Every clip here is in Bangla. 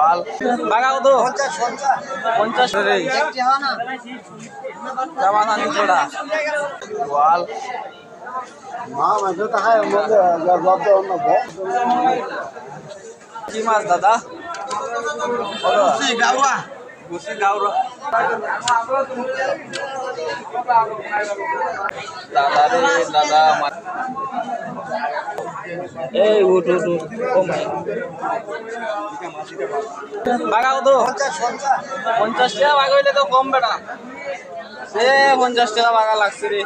ওয়াল বাগা কত 50 রে জামা আনি ছোড়া ওয়াল মা মাঝে তাকায় মধ্যে জবাব দাও না কি মাছ দাদা গুছি গাওয়া গুছি গাওরা দাদা রে দাদা এই উঠ ও মাই বাগা কত 50 টাকা বাগা হইলে তো কম বেটা সে 50 টাকা বাগা লাগছে রে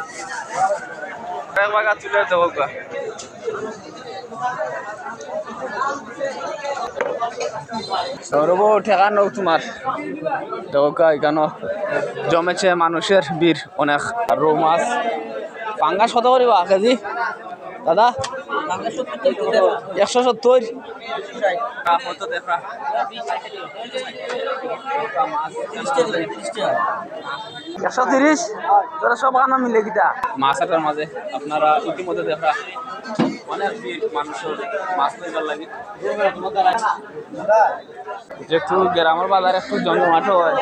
এক বাগা তুলে দেবো গা সৌরভ ঠেকান তোমার দেবকা এখানে জমেছে মানুষের বীর অনেক আর রৌ মাছ পাঙ্গাস কত করিবা কেজি দাদা 170 130 তোরা সব আনা মিলে কিটা মাছটার মাঝে আপনারা ইতিমধ্যে দেখা অনেক মানুষের মাছ লইবার লাগে যেহেতু গ্রামের বাজার একটু জমজমাট হয়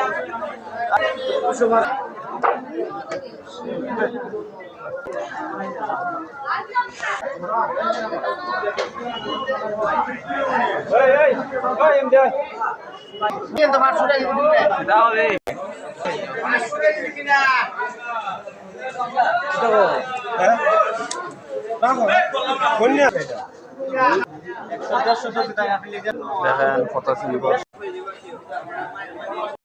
দেখেন কত সুন্দর